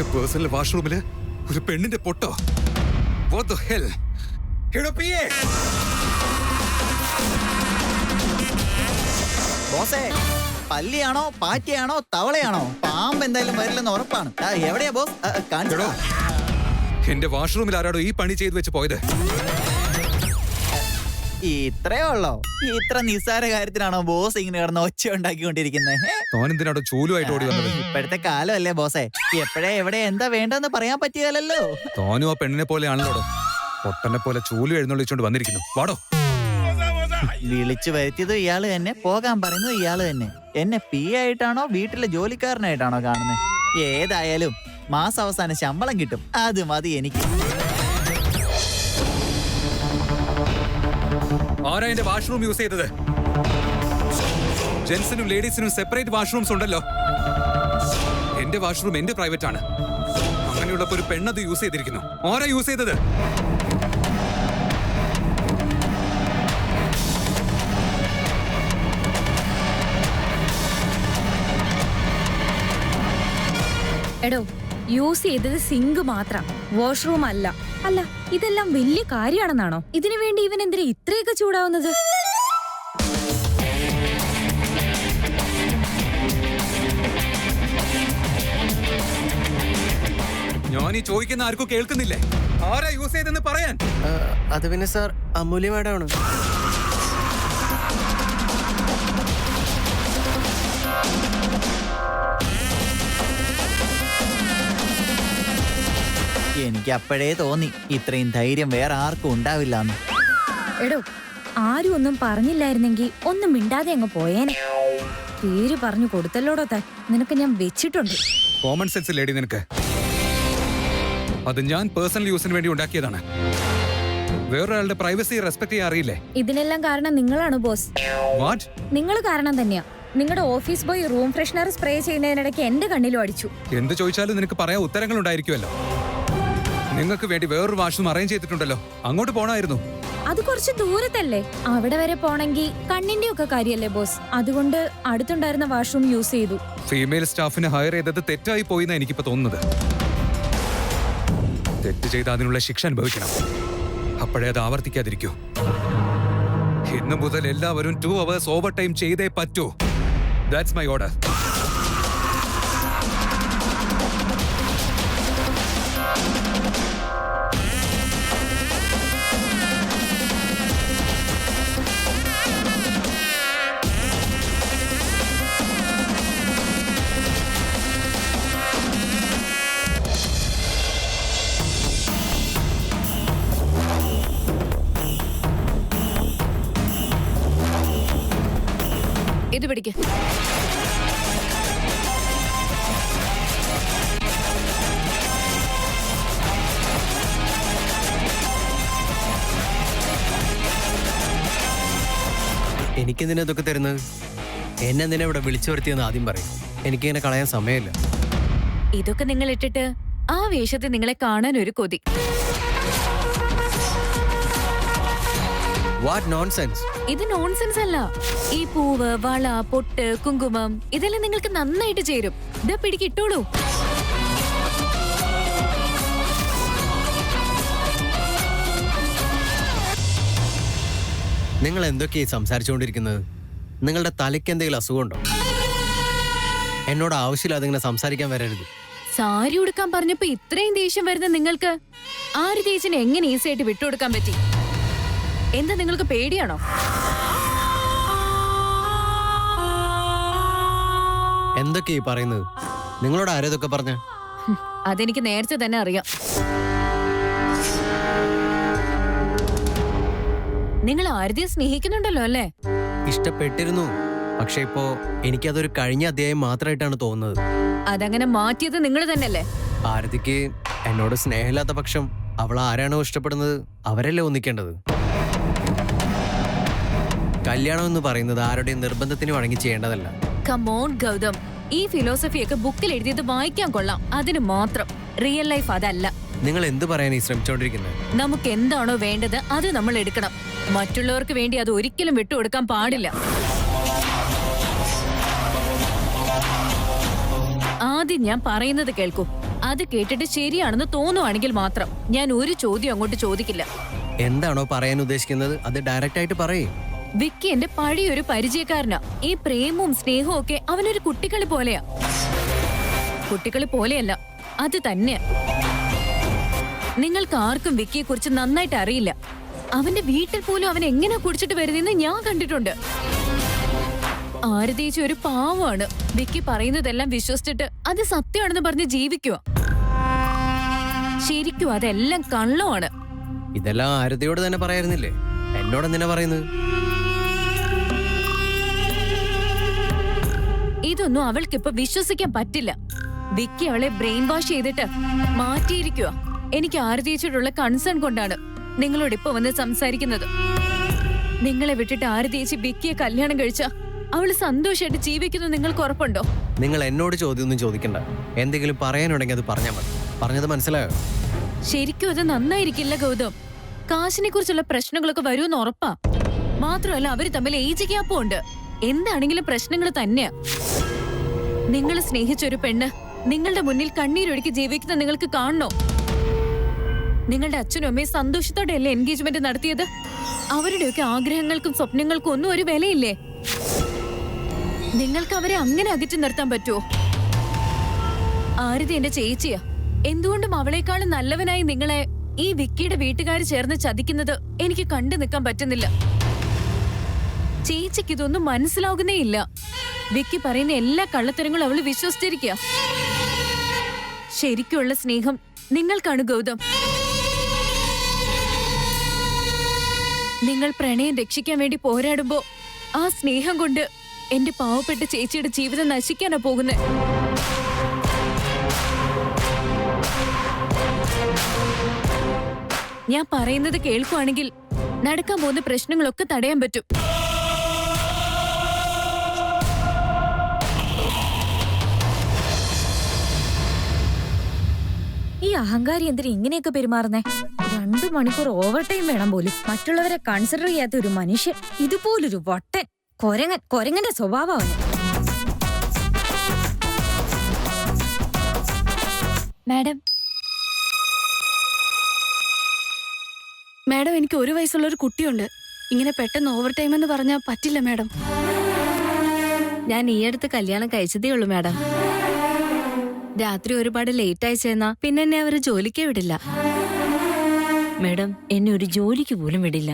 എന്റെ പേഴ്സണൽ വാഷ്റൂമില് ഒരു പെണ്ണിന്റെ പൊട്ടോ? What the hell? ബോസേ, പല്ലിയാണോ പാറ്റയാണോ തവളയാണോ? പാമ്പ് എന്തായാലും വരില്ലെന്ന് ഉറപ്പാണ്. എവിടെയാ ബോസ്? കാണിച്ചോ. എന്റെ വാഷ്റൂമിൽ ആരാടോ ഈ പണി ചെയ്തു വെച്ച് പോയത്? ഇത്രയോ ഉള്ളോ? ഇത്ര നിസ്സാര കാര്യത്തിനാണോ ബോസ് ഇങ്ങനെ കിടന്ന് ഒച്ച ഉണ്ടാക്കിക്കൊണ്ടിരിക്കുന്നത്? തോനെന്തിനാടോ ചൂലുമായിട്ട് ഓടി വന്നത്? ഇപ്പോഴത്തെ കാലമല്ലേ ബോസേ, എപ്പോഴേ എവിടെ എന്താ വേണ്ടെന്ന് പറയാൻ പറ്റിയാലല്ലോ. തോനും ആ പെണ്ണിനെ പോലെയാണല്ലോ. പൊട്ടനെ പോലെ ചൂലു എഴുന്നള്ളിച്ചോണ്ട് വന്നിരിക്കുന്നു. വാടോ. വിളിച്ചു വരുത്തിയത് ഇയാള് തന്നെ, പോകാൻ പറയുന്നത് ഇയാള് തന്നെ. എന്നെ പി ആയിട്ടാണോ വീട്ടിലെ ജോലിക്കാരനായിട്ടാണോ കാണുന്നത്? ഏതായാലും മാസാവസാനം ശമ്പളം കിട്ടും, അത് മതി എനിക്ക്. ആരാ എന്റെ വാഷ്റൂം യൂസ് ചെയ്തത്? ജെന്റ്സിനും ലേഡീസിനും സെപ്പറേറ്റ് വാഷ്റൂംസ് ഉണ്ടല്ലോ. എന്റെ വാഷ്റൂം എന്റെ പ്രൈവറ്റ് ആണ്. അങ്ങനെയുള്ളപ്പോ ഒരു പെണ്ണത് യൂസ് ചെയ്തിരിക്കുന്നു. ആരാ യൂസ് ചെയ്തത്? എടോ, യൂസ് ചെയ്തത് സിങ്ക് മാത്രം, വാഷ്റൂം അല്ല. അല്ല, ഇതെല്ലാം വലിയ കാര്യമാണെന്നാണോ? ഇതിനു വേണ്ടി ഇവൻ എന്തിനാ ഇത്രയൊക്കെ ചൂടാവുന്നത്? ഞാൻ ഈ ചോദിക്കുന്ന ആർക്കും കേൾക്കുന്നില്ലേ? ആരാ യൂസ് ചെയ്തെന്ന് പറയാൻ? അത് പിന്നെ സാർ, അമൂല്യ മാഡമാണ്. എനിക്ക് അപ്പോഴേ തോന്നി ഇത്രയും ധൈര്യം വേറെ ആർക്കും ഉണ്ടാവില്ല എന്ന്. എടോ, ആരും ഒന്നും പറഞ്ഞില്ലായിരുന്നെങ്കിൽ ഒന്നും മിണ്ടാതെ അങ്ങ് പോയേനെ. പേര് പറഞ്ഞു കൊടുത്തല്ലോടോ താൻ. നിനക്ക് ഞാൻ വെച്ചിട്ടുണ്ട്. കോമൺ സെൻസ് ലേഡി നിനക്ക്. അത് ഞാൻ പേഴ്സണൽ യൂസിന് വേണ്ടി ഉണ്ടാക്കിയതാണ്. വേറൊരാളുടെ പ്രൈവസി റെസ്പെക്ട് ചെയ്യാൻ അറിയില്ലേ? ഇതിനെല്ലാം കാരണം നിങ്ങളാണ് ബോസ്. വാട്ട്? നിങ്ങൾ കാരണം തന്നെയാ. നിങ്ങളുടെ office boy room freshener spray ചെയ്യുന്നതിനിടയ്ക്ക് എന്റെ കണ്ണിലും അടിച്ചു. എന്ത് ചോദിച്ചാലും നിനക്ക് പറയാൻ ഉത്തരങ്ങൾ ഉണ്ടായിരിക്കുമല്ലോ. നിങ്ങൾക്ക് വേണ്ടി വേറൊരു വാഷ്റൂം അറേഞ്ച് ചെയ്തിട്ടുണ്ടല്ലോ, അങ്ങോട്ട് പോണായിരുന്നു. അത് കുറച്ച് ദൂരത്തല്ലേ? അവിടെ വരെ പോണെങ്കിൽ കണ്ണിന്റെ ഒക്കെ കാര്യല്ലേ ബോസ്? അതുകൊണ്ട് അടുത്തുണ്ടായിരുന്ന വാഷ്റൂം യൂസ് ചെയ്തു. ഫീമെയിൽ സ്റ്റാഫിനെ ഹയർ ചെയ്തത് തെറ്റായി പോയിന്നാ എനിക്കിപ്പോ തോന്നുന്നത്. തെറ്റ് ചെയ്ത് അതിനുള്ള ശിക്ഷ അനുഭവിക്കണം. അപ്പോഴേ അത് ആവർത്തിക്കാതിരിക്കൂ. ഇന്നു മുതൽ എല്ലാവരും 2 hours ഓവർ ടൈം ചെയ്തേ പറ്റൂ. That's my order. ഇത് പിടിക്ക്. എനിക്കെന്തിനാ ഇതൊക്കെ തരുന്നത്? എന്നെന്തിനാ ഇവിടെ വിളിച്ചു വരുത്തിയെന്ന് ആദ്യം പറയും. എനിക്കിങ്ങനെ കളയാൻ സമയമില്ല. ഇതൊക്കെ നിങ്ങൾ ഇട്ടിട്ട് ആ വേഷത്തിൽ നിങ്ങളെ കാണാൻ ഒരു കൊതി. What nonsense? ഇത് നോൺസെൻസ് അല്ല. ഈ പൂവ്, വള, പൊട്ട്, കുങ്കുമം ഇതെല്ലാം നിങ്ങൾക്ക് നന്നായിട്ട് ചേരും. ഇതാ പിടിക്കിട്ടോളൂ. നിങ്ങൾ എന്തൊക്കെയായി സംസാരിച്ചുകൊണ്ടിരിക്കുന്നത്? നിങ്ങളുടെ തലയ്ക്ക് എന്തെങ്കിലും അസുഖമുണ്ടോ? എന്നോട് ആവശ്യമില്ലാതെ ഇങ്ങനെ സംസാരിക്കാൻ വരരുത്. സാരി ഉടുക്കാൻ പറഞ്ഞപ്പോ ഇത്രയും ദേഷ്യം വരുന്ന നിങ്ങൾക്ക് ആര് തേച്ചിനെ എങ്ങനെ ഈസി ആയിട്ട് വിട്ടുകൊടുക്കാൻ പറ്റി? എന്താ നിങ്ങൾക്ക് പേടിയാണോ? എന്തൊക്കെയായി പറയുന്നത്? നിങ്ങളോട് ആരേതൊക്കെ പറഞ്ഞ? അതെനിക്ക് നേരത്തെ തന്നെ അറിയാം. നിങ്ങൾ ആരതിയെ സ്നേഹിക്കുന്നുണ്ടല്ലോ അല്ലേ? ഇഷ്ടപ്പെട്ടിരുന്നു. പക്ഷെ ഇപ്പോ എനിക്കതൊരു കഴിഞ്ഞ അധ്യായം മാത്രമായിട്ടാണ് തോന്നുന്നത്. അതങ്ങനെ മാറ്റിയത് നിങ്ങൾ തന്നെയല്ലേ? ആരതിക്ക് എന്നോട് സ്നേഹമില്ലാത്ത പക്ഷം അവൾ ആരാണോ ഇഷ്ടപ്പെടുന്നത് അവരല്ലേ ഒന്നിക്കേണ്ടത്. കല്യാണം എന്ന് പറയുന്നത് ആരുടെയും നിർബന്ധത്തിന് വഴങ്ങി ചെയ്യേണ്ടതല്ല. കമോൺ ഗൗതം, ഈ ഫിലോസഫിയൊക്കെ ബുക്കിൽ എഴുതിയത് വായിക്കാൻ കൊള്ളാം, അതിന് മാത്രം. റിയൽ ലൈഫ് അതല്ല. നിങ്ങൾ എന്ത് പറയാൻ ഈ ശ്രമിച്ചോണ്ടിരിക്കുന്നത്? നമുക്ക് എന്താണോ വേണ്ടത് അത് നമ്മൾ എടുക്കണം. മറ്റുള്ളവർക്ക് വേണ്ടി അത് ഒരിക്കലും വിട്ടുകൊടുക്കാൻ പാടില്ല. ആദ്യം ഞാൻ പറയുന്നത് കേൾക്കൂ. അത് കേട്ടിട്ട് ശരിയാണെന്ന് തോന്നുവാണെങ്കിൽ മാത്രം ഞാൻ ഒരു ചോദ്യം അങ്ങോട്ട് ചോദിക്കില്ല. എന്താണോ പറയാൻ ഉദ്ദേശിക്കുന്നത് അത് ഡയറക്റ്റ് ആയിട്ട് പറയേ. വിക്കി എന്റെ പഴയൊരു പരിചയക്കാരനാ. ഈ പ്രേമവും സ്നേഹവും ഒക്കെ അവനൊരു കുട്ടികളി പോലെയാ. കുട്ടികളി പോലെയല്ല, അത് തന്നെയാ. നിങ്ങൾക്ക് ആർക്കും വിക്കിയെ കുറിച്ച് നന്നായിട്ട് അറിയില്ല. അവന്റെ വീട്ടിൽ പോലും അവൻ എങ്ങനെ കുടിച്ചിട്ട് വരുന്നെന്ന് ഞാൻ കണ്ടിട്ടുണ്ട്. ആരതേച്ചി ഒരു പാവമാണ്. വിക്കി പറയുന്നതെല്ലാം വിശ്വസിച്ചിട്ട് അത് സത്യമാണെന്ന് പറഞ്ഞ് ജീവിക്കുക. ശരിക്കും അതെല്ലാം കള്ളമാണ്. ഇതെല്ലാം ആരതിയോട് തന്നെ പറയായിരുന്നില്ലേ? എന്നോട് എന്തിനാ പറയുന്നത്? ഇതൊന്നും അവൾക്കിപ്പൊ വിശ്വസിക്കാൻ പറ്റില്ല. വിക്കി അവളെ ബ്രെയിൻ വാഷ് ചെയ്തിട്ട് മാറ്റിയിരിക്കുക. എനിക്ക് ആരതിയേച്ചിയോടുള്ള കൺസേൺ കൊണ്ടാണ് നിങ്ങളോട് ഇപ്പൊ വന്ന് സംസാരിക്കുന്നത്. നിങ്ങളെ വിട്ടിട്ട് ആരതിയേച്ചി വിക്കിയെ കല്യാണം കഴിച്ച അവള് സന്തോഷമായിട്ട് ജീവിക്കുന്നു നിങ്ങൾക്ക് ഉറപ്പുണ്ടോ? നിങ്ങൾ എന്നോട് ചോദ്യമൊന്നും ചോദിക്കണ്ട. എന്തെങ്കിലും പറയാനുണ്ടെങ്കിൽ അത് പറഞ്ഞാൽ മതി. പറഞ്ഞത് മനസ്സിലായോ? ശരിക്കും അത് നന്നായിരിക്കില്ല ഗൗതം. കാശിനെ കുറിച്ചുള്ള പ്രശ്നങ്ങളൊക്കെ വരുമെന്ന് ഉറപ്പാ. മാത്രമല്ല അവര് തമ്മിൽ ഏജ് ഗ്യാപ്പും ഉണ്ട്. എന്താണെങ്കിലും പ്രശ്നങ്ങൾ തന്നെയാ. നിങ്ങൾ സ്നേഹിച്ച ഒരു പെണ്ണ് നിങ്ങളുടെ മുന്നിൽ കണ്ണീരൊഴുക്കി ജീവിക്കുന്ന നിങ്ങൾക്ക് കാണണോ? നിങ്ങളുടെ അച്ഛനും അമ്മയും സന്തോഷത്തോടെയല്ലേ എൻഗേജ്മെന്റ് നടത്തിയത്? അവരുടെയൊക്കെ ആഗ്രഹങ്ങൾക്കും സ്വപ്നങ്ങൾക്കും ഒന്നും ഒരു വിലയില്ലേ? നിങ്ങൾക്ക് അവരെ അങ്ങനെ അകറ്റി നിർത്താൻ പറ്റുമോ? ആരതി എന്റെ ചേച്ചിയാ. എന്തുകൊണ്ടും അവളെക്കാളും നല്ലവനായി നിങ്ങളെ ഈ വിക്കിയുടെ വീട്ടുകാർ ചേർന്ന് ചതിക്കുന്നത് എനിക്ക് കണ്ടു നിൽക്കാൻ പറ്റുന്നില്ല. ചേച്ചിക്ക് ഇതൊന്നും മനസ്സിലാകുന്നേ ഇല്ല. വിക്കി പറയുന്ന എല്ലാ കള്ളത്തരങ്ങളും അവള് വിശ്വസിച്ചിരിക്കുക. ശരിക്കുള്ള സ്നേഹം നിങ്ങൾക്കാണ് ഗൗതം. നിങ്ങൾ പ്രണയം രക്ഷിക്കാൻ വേണ്ടി പോരാടുമ്പോ ആ സ്നേഹം കൊണ്ട് എന്റെ പാവപ്പെട്ട ചേച്ചിയുടെ ജീവിതം നശിക്കാനാ പോകുന്നത്. ഞാൻ പറയുന്നത് കേൾക്കുവാണെങ്കിൽ നടക്കാൻ പോകുന്ന പ്രശ്നങ്ങളൊക്കെ തടയാൻ പറ്റും. ഈ അഹങ്കാരി എന്തിനാ ഇങ്ങനെയൊക്കെ പെരുമാറുന്നേ? 2 മണിക്കൂർ ഓവർ ടൈം വേണം പോലും. മറ്റുള്ളവരെ കൺസിഡർ ചെയ്യാത്ത ഒരു മനുഷ്യൻ. ഇതുപോലൊരു വട്ടൻ കൊരങ്ങന്റെ സ്വഭാവമാണ്. മാഡം മാഡം എനിക്ക് 1 വയസ്സുള്ള ഒരു കുട്ടിയുണ്ട്. ഇങ്ങനെ പെട്ടെന്ന് ഓവർ ടൈം എന്ന് പറഞ്ഞാൽ പറ്റില്ല മാഡം. ഞാൻ ഈ അടുത്ത് കല്യാണം കഴിച്ചതേ ഉള്ളൂ മാഡം. രാത്രി ഒരുപാട് ലേറ്റ് ആയി ചെന്നാ പിന്നെ എന്നെ അവര് ജോലിക്ക് വിടില്ല മാഡം. എന്നെ ഒരു ജോലിക്ക് പോലും വിടില്ല.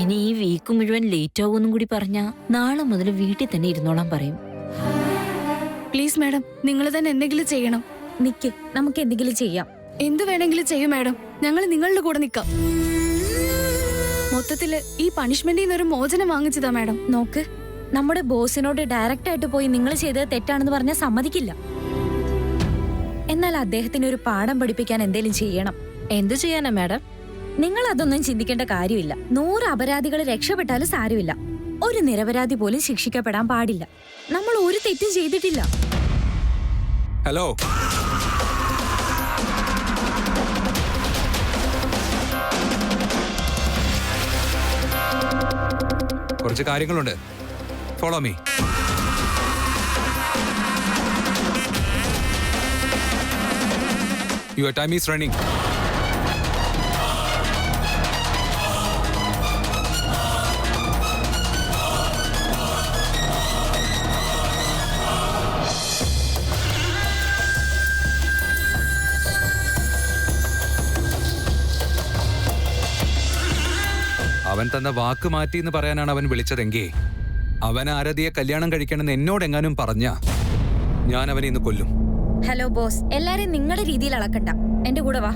ഇനി ഈ വീക്ക് മുഴുവൻ ലേറ്റ് ആകുമെന്നും കൂടി പറഞ്ഞാ നാളെ മുതൽ വീട്ടിൽ തന്നെ ഇരുന്നോളാൻ പറയും. പ്ലീസ് മാഡം, നിങ്ങൾ തന്നെ എന്തെങ്കിലും ചെയ്യണം. നിക്ക്, നമുക്ക് എന്തെങ്കിലും ചെയ്യാം. എന്ത് വേണമെങ്കിലും ചെയ്യും മാഡം. ഞങ്ങൾ നിങ്ങളുടെ കൂടെ നിൽക്കാം. മൊത്തത്തില് ഈ പണിഷ്മെന്റിൽ നിന്ന് ഒരു മോചനം വാങ്ങിച്ചതാ മാഡം. നോക്ക്, നമ്മുടെ ബോസിനോട് ഡയറക്റ്റ് ആയിട്ട് പോയി നിങ്ങൾ ചെയ്തത് തെറ്റാണെന്ന് പറഞ്ഞാൽ സമ്മതിക്കില്ല. എന്നാൽ അദ്ദേഹത്തിന് ഒരു പാഠം പഠിപ്പിക്കാൻ എന്തെങ്കിലും ചെയ്യണം. എന്തു ചെയ്യാനാ മാഡം? നിങ്ങൾ അതൊന്നും ചിന്തിക്കേണ്ട കാര്യമില്ല. 100 അപരാധികൾ രക്ഷപ്പെട്ടാലും സാരമില്ല. ഒരു നിരപരാധി പോലും ശിക്ഷിക്കപ്പെടാൻ പാടില്ല. നമ്മൾ ഒരു തെറ്റും ചെയ്തിട്ടില്ല. ഹലോ, കുറച്ച് കാര്യങ്ങളുണ്ട്. Follow me. Your time is running. അവൻ തന്ന വാക്ക് മാറ്റി എന്ന് പറയാനാണ് അവൻ വിളിച്ചതെങ്കിൽ അവൻ ആരതിയെ കല്യാണം കഴിക്കണമെന്ന് എന്നോടെങ്ങാനും പറഞ്ഞ ഞാൻ അവനെ ഇന്ന് കൊല്ലും. ഹലോ ബോസ്, എല്ലാരും നിങ്ങളുടെ രീതിയിൽ അളക്കണ്ട. എന്റെ കൂടെ വാ.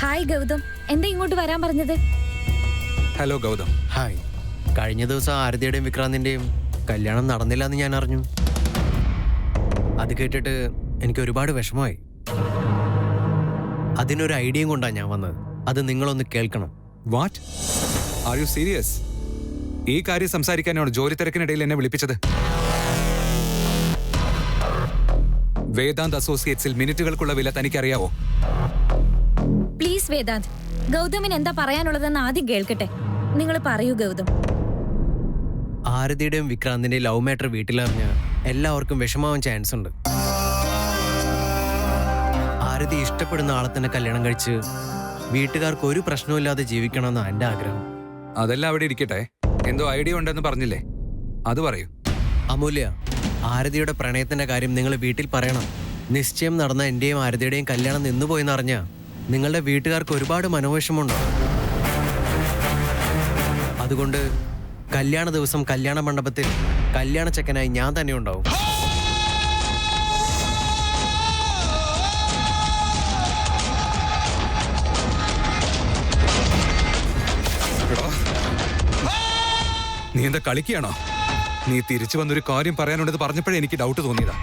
ഹായ് ഗൗതം, എന്താ ഇങ്ങോട്ട് വരാൻ പറഞ്ഞത്? ഹലോ ഗൗതം. ഹായ്. കഴിഞ്ഞ ദിവസം ആരതിയുടെയും വിക്രാന്തിന്റെയും കല്യാണം നടന്നില്ല എന്ന് ഞാൻ അറിഞ്ഞു. അത് കേട്ടിട്ട് എനിക്ക് ഒരുപാട് വിഷമമായി. അതിനൊരു ഐഡിയയും കൊണ്ടാണ് ഞാൻ വന്നത്. അത് നിങ്ങളൊന്ന് കേൾക്കണം. വാട്ട്? Are you serious? ഈ കാര്യം സംസാരിക്കാനാണ് ജോലി തിരക്കിനിടയിൽ എന്നെ വിളിപ്പിച്ചത്? വേദാന്ത് അസോസിയേറ്റ്സിൽ മിനിറ്റുകൾക്കുള്ള വില തനിക്കറിയാവോ? പ്ലീസ് വേദാന്ത്, ഗൗതമിന് എന്താ പറയാനുള്ളതെന്ന് ആദ്യം കേൾക്കട്ടെ. നിങ്ങൾ പറയൂ ഗൗതം. ആരതിയുടെയും വിക്രാന്തിന്റെയും ലവ് മാറ്റർ വീട്ടിലറിഞ്ഞ എല്ലാവർക്കും വിഷമാവാൻ ചാൻസ് ഉണ്ട്. ആരതി ഇഷ്ടപ്പെടുന്ന ആളെ തന്നെ കല്യാണം കഴിച്ച് വീട്ടുകാർക്ക് ഒരു പ്രശ്നവുമില്ലാതെ ജീവിക്കണമെന്നാണ് എൻ്റെ ആഗ്രഹം. അതെല്ലാം അവിടെ ഇരിക്കട്ടെ. എന്തോ ഐഡിയ ഉണ്ടെന്ന് പറഞ്ഞില്ലേ, അത് പറയൂ. അമൂല്യ, ആരതിയുടെ പ്രണയത്തിന്റെ കാര്യം നിങ്ങൾ വീട്ടിൽ പറയണം. നിശ്ചയം നടന്ന എന്റെയും ആരതിയുടെയും കല്യാണം നിന്നുപോയെന്ന് അറിഞ്ഞ നിങ്ങളുടെ വീട്ടുകാർക്ക് ഒരുപാട് മനോവിഷമുണ്ടാവും. അതുകൊണ്ട് കല്യാണ ദിവസം കല്യാണ മണ്ഡപത്തിൽ കല്യാണ ചെക്കനായി ഞാൻ തന്നെ ഉണ്ടാവും. നീ എന്താ കളിക്കുകയാണോ? നീ തിരിച്ചു വന്നൊരു കാര്യം പറയാനുള്ളത് പറഞ്ഞപ്പോഴേ എനിക്ക് ഡൗട്ട് തോന്നിയതാ.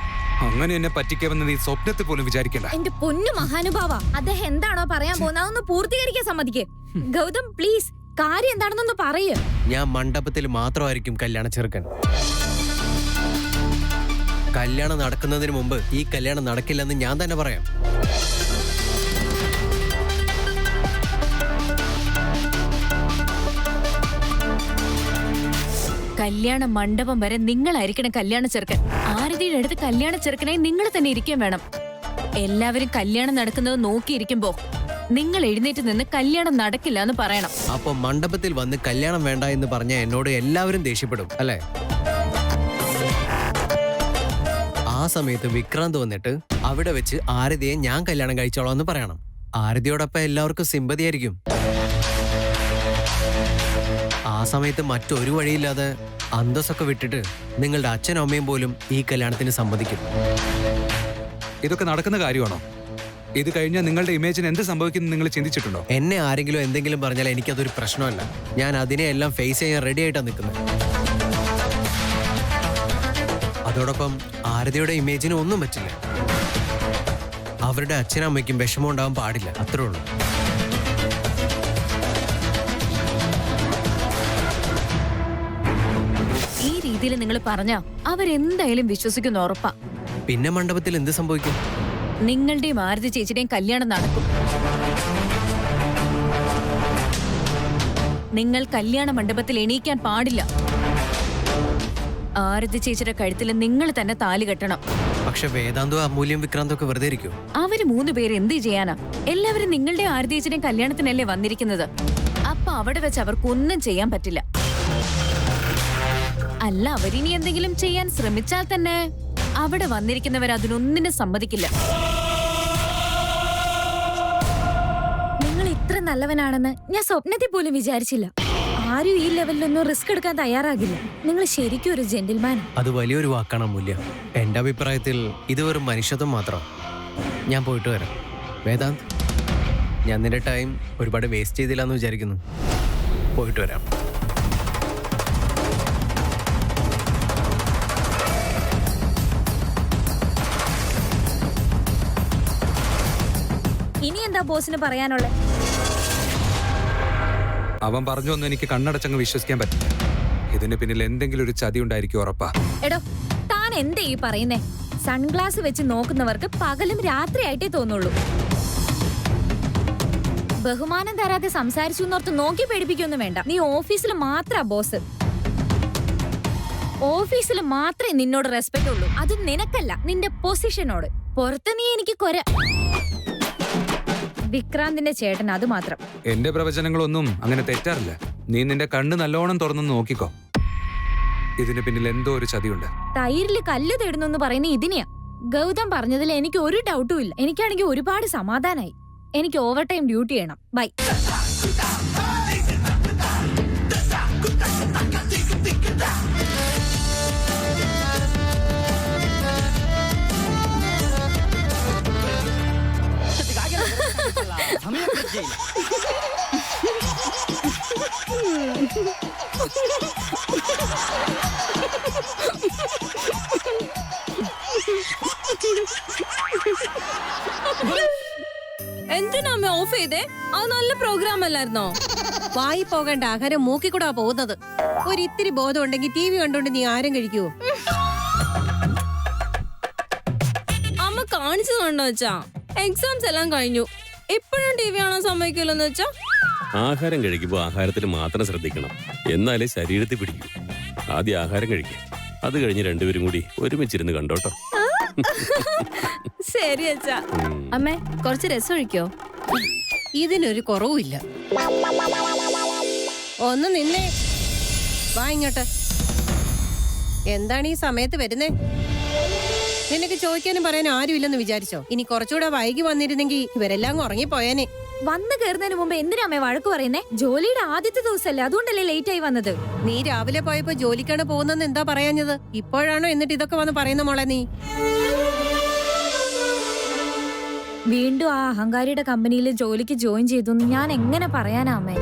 അങ്ങനെ എന്നെ പറ്റിക്കാമെന്ന് നീ സ്വപ്നത്തിൽ പോലും വിചാരിക്കണ്ട. എന്റെ പൊന്നു മഹാനുഭാവ, അദ്ദേഹം എന്താണോ പറയാൻ പോകുന്നത് അതൊന്ന് പൂർത്തീകരിക്കാൻ സമ്മതിക്കേ. ഗൗതം പ്ലീസ്, കാര്യം എന്താണെന്നൊന്ന് പറയ്. ഞാൻ മണ്ഡപത്തിൽ മാത്രമായിരിക്കും കല്യാണ ചെറുക്കൻ. കല്യാണം നടക്കുന്നതിന് മുമ്പ് ഈ കല്യാണം നടക്കില്ലെന്ന് ഞാൻ തന്നെ പറയാം. കല്യാണ മണ്ഡപം വരെ നിങ്ങളായിരിക്കണം കല്യാണ ചെറുക്കൻ. ആരതിയുടെ അടുത്ത് കല്യാണ ചെറുക്കനായി നിങ്ങൾ തന്നെ ഇരിക്കാൻ വേണം. എല്ലാവരും കല്യാണം നടക്കുന്നത് നോക്കിയിരിക്കുമ്പോ നിങ്ങൾ എഴുന്നേറ്റ് നിന്ന് കല്യാണം നടക്കില്ല എന്ന് പറയണം. അപ്പൊ മണ്ഡപത്തിൽ വന്ന് കല്യാണം വേണ്ട എന്ന് പറഞ്ഞ എന്നോട് എല്ലാവരും ദേഷ്യപ്പെടും അല്ലേ? ആ സമയത്ത് വിക്രാന്ത് വന്നിട്ട് അവിടെ വെച്ച് ആരതിയെ ഞാൻ കല്യാണം കഴിച്ചോളാം എന്ന് പറയണം. ആരതിയോടൊപ്പം എല്ലാവർക്കും സിമ്പതി ആയിരിക്കും. ആ സമയത്ത് മറ്റൊരു വഴിയില്ലാതെ അന്തസ്സൊക്കെ വിട്ടിട്ട് നിങ്ങളുടെ അച്ഛനും അമ്മയും പോലും ഈ കല്യാണത്തിന് സമ്മതിക്കും. ഇതൊക്കെ നടക്കുന്ന കാര്യമാണോ? ഇത് കഴിഞ്ഞാൽ നിങ്ങളുടെ ഇമേജിന് എന്ത് സംഭവിക്കുന്നു നിങ്ങൾ ചിന്തിച്ചിട്ടുണ്ടോ? എന്നെ ആരെങ്കിലും എന്തെങ്കിലും പറഞ്ഞാൽ എനിക്കതൊരു പ്രശ്നമല്ല. ഞാൻ അതിനെ എല്ലാം ഫേസ് ചെയ്യാൻ റെഡി ആയിട്ടാണ് നിൽക്കുന്നത്. അതോടൊപ്പം ആരതിയുടെ ഇമേജിന് ഒന്നും പറ്റില്ല. അവരുടെ അച്ഛനും അമ്മയ്ക്കും വിഷമം ഉണ്ടാവാൻ പാടില്ല, അത്രേ ഉള്ളൂ. ഈ രീതിയിൽ നിങ്ങൾ പറഞ്ഞാ അവരെന്തായാലും വിശ്വസിക്കുന്ന ഉറപ്പാ. പിന്നെ മണ്ഡപത്തിൽ എന്ത് സംഭവിക്കും? നിങ്ങളുടെയും ആരതി ചേച്ചിയുടെയും കല്യാണം നടക്കും. നിങ്ങൾ കല്യാണ മണ്ഡപത്തിൽ എണീക്കാൻ പാടില്ല. ആരതി ചേച്ചിയുടെ കഴുത്തിൽ നിങ്ങൾ തന്നെ താലി കെട്ടണം. പക്ഷെ വേദാന്തവും അമൂല്യം വിക്രാന്തും ഒക്കെ വെറുതെ ഇരിക്കും. അവര് 3 പേര് എന്ത് ചെയ്യാനാ? എല്ലാവരും നിങ്ങളുടെ ആരതി ചേച്ചിയുടെയും കല്യാണത്തിനല്ലേ വന്നിരിക്കുന്നത്. അപ്പൊ അവിടെ വെച്ച് അവർക്കൊന്നും ചെയ്യാൻ പറ്റില്ല. അല്ല, അവരിനി എന്തെങ്കിലും ചെയ്യാൻ ശ്രമിച്ചാൽ തന്നെ അവിടെ വന്നിരിക്കുന്നവർ അതിനൊന്നിനും സമ്മതിക്കില്ല. നിങ്ങൾ ഇത്ര നല്ലവനാണെന്ന് ഞാൻ സ്വപ്നത്തിൽ പോലും വിചാരിച്ചില്ല. ആരും ഈ ലെവലിലൊന്നും റിസ്ക് എടുക്കാൻ തയ്യാറാകില്ല. നിങ്ങൾ ശരിക്കും ഒരു ജെന്റിൽമാൻ. അത് വലിയൊരു വാക്കാണ് അമൂല്യ. എന്റെ അഭിപ്രായത്തിൽ ഇത് വെറും മനുഷ്യത്വം മാത്രം. ഞാൻ പോയിട്ട് വരാം. വേദാന്ത്, ഞാൻ നിന്റെ ടൈം ഒരുപാട് വേസ്റ്റ് ചെയ്തില്ല എന്ന് വിചാരിക്കുന്നു. പോയിട്ട് വരാം. ഇനി എന്താ ബോസിന് പറയാനുള്ളത്? അവൻ പറഞ്ഞൊന്നും എനിക്ക് കണ്ണടച്ചങ്ങ് വിശ്വസിക്കാൻ പറ്റില്ല. ഇതിന് പിന്നിൽ എന്തെങ്കിലും ഒരു ചതി ഉണ്ടായിരിക്കും, ഉറപ്പാ. എടോ, താൻ എന്തേ ഈ പറയുന്നേ? സൺഗ്ലാസ് വെച്ച് നോക്കുന്നവർക്ക് പകലും രാത്രിയായിട്ടേ തോന്നുള്ളൂ. ബഹുമാനം തരാതെ സംസാരിച്ചു എന്നോർത്ത് നോക്കി പേടിപ്പിക്കൊന്നും വേണ്ട. നീ ഓഫീസിൽ മാത്രാ ബോസ്. ഓഫീസിൽ മാത്രമേ നിന്നോട് റെസ്പെക്ട് ഉള്ളൂ. അത് നിനക്കല്ല, നിന്റെ പൊസിഷനോട്. പുറത്ത് നീ എനിക്ക് വിക്രാന്തിന്റെ ചേട്ടൻ, അത് മാത്രം. എന്റെ പ്രവചനങ്ങളൊന്നും അങ്ങനെ തെറ്റാറില്ല. നീ നിന്റെ കണ്ണ് നല്ലോണം തുറന്നു നോക്കിക്കോ. ഇതിന് പിന്നിൽ എന്തോ ഒരു ചതിയുണ്ട്. തൈരില് കല്ല് തേടുന്നു പറയുന്ന ഇതിനെയാ. ഗൗതം പറഞ്ഞതിൽ എനിക്ക് ഒരു ഡൗട്ടും ഇല്ല. എനിക്കാണെങ്കിൽ ഒരുപാട് സമാധാനായി. എനിക്ക് ഓവർ ടൈം ഡ്യൂട്ടി ചെയ്യണം. ബൈ. എന്തിനാ അമ്മ ഓഫ് ചെയ്തേ? അത് നല്ല പ്രോഗ്രാം അല്ലായിരുന്നോ? വായി പോകേണ്ട ആഹാരം മൂക്കിക്കൂടാ പോകുന്നത്. ഒരിത്തിരി ബോധം ഉണ്ടെങ്കിൽ TV കണ്ടോണ്ട് നീ ആരും കഴിക്കുവോ? അമ്മ കാണിച്ചു കണ്ടോ വെച്ചാ? എക്സാംസ് എല്ലാം കഴിഞ്ഞു, ഇപ്പോഴും TV കാണാൻ സമ്മതിക്കില്ലെന്ന് വെച്ചാ? ആഹാരം കഴിക്കുമ്പോൾ ആഹാരത്തിൽ മാത്രം ശ്രദ്ധിക്കണം, എന്നാലേ ശരീരത്തിൽ പിടിക്കും. ആദ്യം ആഹാരം കഴിക്കുക. അത് കഴിഞ്ഞ് രണ്ടുപേരും കൂടി ഒരുമിച്ചിരുന്ന് കണ്ടോട്ടോ. ശരി അച്ഛാ. അമ്മേ കുറച്ച് രസം ഒഴിക്കോ? ഇതിനൊരു കുറവുമില്ല. ഒന്ന് നിന്നേ, വാ ഇങ്ങോട്ട്. എന്താണ് ഈ സമയത്ത് വരുന്നേ? നിനക്ക് ചോദിക്കാനും പറയാനും ആരുമില്ലെന്ന് വിചാരിച്ചോ? ഇനി കുറച്ചുകൂടെ വൈകി വന്നിരുന്നെങ്കിൽ ഇവരെല്ലാം ഉറങ്ങിപ്പോയേനെ. വന്ന് കയറുന്നതിന് മുമ്പ് എന്തിനാ അമ്മേ വഴക്ക് പറയുന്നേ? ജോലിയുടെ ആദ്യത്തെ ദിവസമല്ലേ, അതുകൊണ്ടല്ലേ ലേറ്റ് ആയി വന്നത്. നീ രാവിലെ പോയപ്പോ ജോലിക്കാണ് പോകുന്നെന്ന് എന്താ പറയാഞ്ഞത്? ഇപ്പോഴാണോ എന്നിട്ട് ഇതൊക്കെ വന്ന് പറയുന്ന മോളെ നീ? വീണ്ടും ആ അഹങ്കാരിയുടെ കമ്പനിയിൽ ജോലിക്ക് ജോയിൻ ചെയ്തു ഞാൻ എങ്ങനെ പറയാനാ അമ്മേ?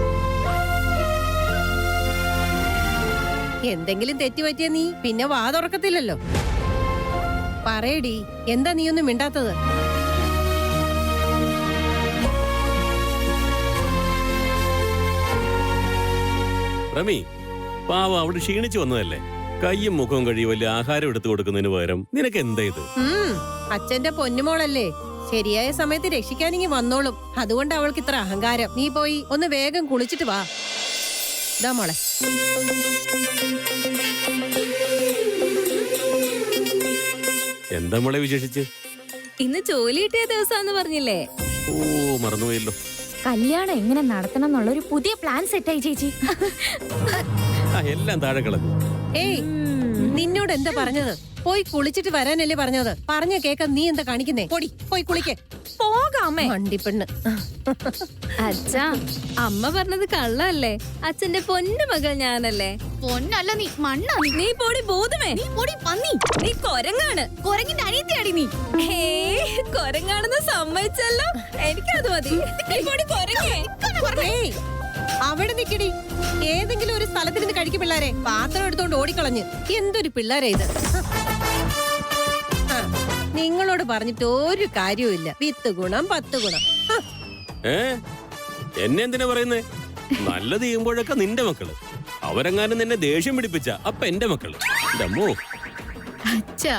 എന്തെങ്കിലും തെറ്റുപറ്റിയ നീ പിന്നെ വാ തുറക്കത്തില്ലല്ലോ. പറയടി, എന്താ നീ ഒന്നും മിണ്ടാത്തത്? റമി, പാവ അവിടെ ക്ഷീണിച്ചു വന്നതല്ലേ? കയ്യും മുഖവും കഴിയും വലിയ ആഹാരം എടുത്തു കൊടുക്കുന്നതിന് പകരം നിനക്ക് എന്താ ഇത്? അച്ഛന്റെ പൊന്നുമോളല്ലേ, ശരിയായ സമയത്ത് രക്ഷിക്കാനിങ്ങി വന്നോളും. അതുകൊണ്ട് അവൾക്ക് ഇത്ര അഹങ്കാരം. നീ പോയി ഒന്ന് വേഗം കുളിച്ചിട്ട് വാ. ഇതാ മോളെ. എന്താ മോളെ വിശേഷിച്ച്? ഇന്ന് ജോലി കിട്ടിയ ദിവസാന്ന് പറഞ്ഞില്ലേ? ഓ, മറന്നുപോയല്ലോ. കല്യാണം എങ്ങനെ നടത്തണം എന്നുള്ള ഒരു പുതിയ പ്ലാൻ സെറ്റായി ചേച്ചി. എല്ലാം താഴെ കളഞ്ഞു. ഏയ്, നിന്നോട് എന്താ പറഞ്ഞത്? പോയി കുളിച്ചിട്ട് വരാനല്ലേ പറഞ്ഞത്? പറഞ്ഞ കേക്കാൻ നീ എന്താ കാണിക്കുന്നേ? പൊടി, പോയി കുളിക്കേ. പോകാമേ. വണ്ടിപ്പെണ്ണ്. അച്ഛാ, അമ്മ പറഞ്ഞത് കള്ളല്ലേ? അച്ഛന്റെ പൊന്നു മകൾ ഞാനല്ലേ? പൊന്നല്ല നീ, മണ്ണ നീ പൊടി ഭൂതമേ, നീ പൊടി പന്നി, നീ കൊരങ്ങാണ്. കൊരങ്ങിന്റെ അനിയത്തിയാടി നീ. കൊരങ്ങാണെന്ന് സമ്മതിച്ചല്ലോ, എനിക്കത് മതി. നീ പൊടി കൊരങ്ങേ. ഏയ്, അവിടെ നിക്കടി. ഏതെങ്കിലും ഒരു സ്ഥലത്തിരുന്ന് കഴിക്കും പിള്ളേരെ. പാത്രം എടുത്തോണ്ട് ഓടിക്കളഞ്ഞ്. എന്തൊരു പിള്ളേരെ ഇത്. നിങ്ങളോട് പറഞ്ഞിട്ട് ഒരു കാര്യവുമില്ല. 10 ഗുണം 10 ഗുണം. എന്നെ എന്തിനാ പറയുന്നേ? നല്ലത് ചെയ്യുമ്പോഴൊക്കെ നിന്റെ മക്കള്. അവരെങ്ങാനും നിന്നെ ദേഷ്യം പിടിപ്പിച്ച അപ്പൊ എന്റെ മക്കള്. അമ്മോ അച്ഛാ,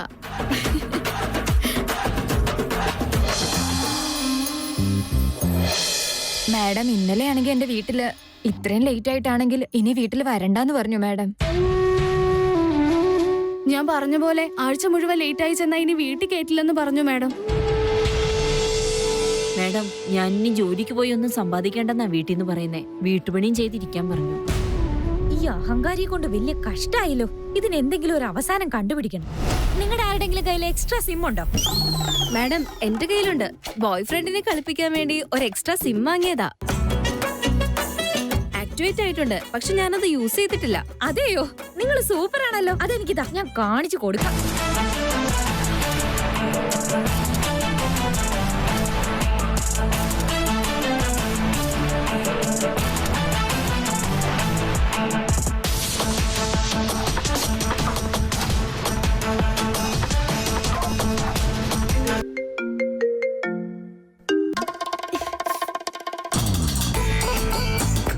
മാഡം ഇന്നലെ ആണെങ്കിൽ എന്റെ വീട്ടില് ഇത്രയും ലേറ്റ് ആയിട്ടാണെങ്കിൽ ഇനി വീട്ടിൽ വരണ്ടെന്ന് പറഞ്ഞു മാഡം. ഞാൻ പറഞ്ഞ പോലെ ആഴ്ച മുഴുവൻ ലേറ്റ് ആയി ചെന്നാ ഇനി വീട്ടിൽ കയറ്റില്ലെന്ന് പറഞ്ഞു മാഡം. മാഡം, ഞാൻ ഇനി ജോലിക്ക് പോയി ഒന്നും സമ്പാദിക്കേണ്ടെന്നാ വീട്ടിൽ നിന്ന് പറയുന്നേ. വീട്ടുപണിയും ചെയ്തിരിക്കാൻ പറഞ്ഞു. ഈ അഹങ്കാരിയെ കൊണ്ട് വലിയ കഷ്ടായല്ലോ. ഇതിന് എന്തെങ്കിലും ഒരു അവസാനം കണ്ടുപിടിക്കണം. നിങ്ങളുടെ ആരുടെങ്കിലും കയ്യിൽ എക്സ്ട്രാ സിം ഉണ്ടോ? മാഡം, എന്റെ കയ്യിലുണ്ട്. ബോയ് ഫ്രണ്ടിനെ കളിപ്പിക്കാൻ വേണ്ടി ഒരു എക്സ്ട്രാ സിം വാങ്ങിയതാ. ആക്ടിവേറ്റ് ആയിട്ടുണ്ട്, പക്ഷെ ഞാനത് യൂസ് ചെയ്തിട്ടില്ല. അതെയോ, നിങ്ങൾ സൂപ്പർ ആണല്ലോ. അതെനിക്കിതാ, ഞാൻ കാണിച്ചു കൊടുക്കാം.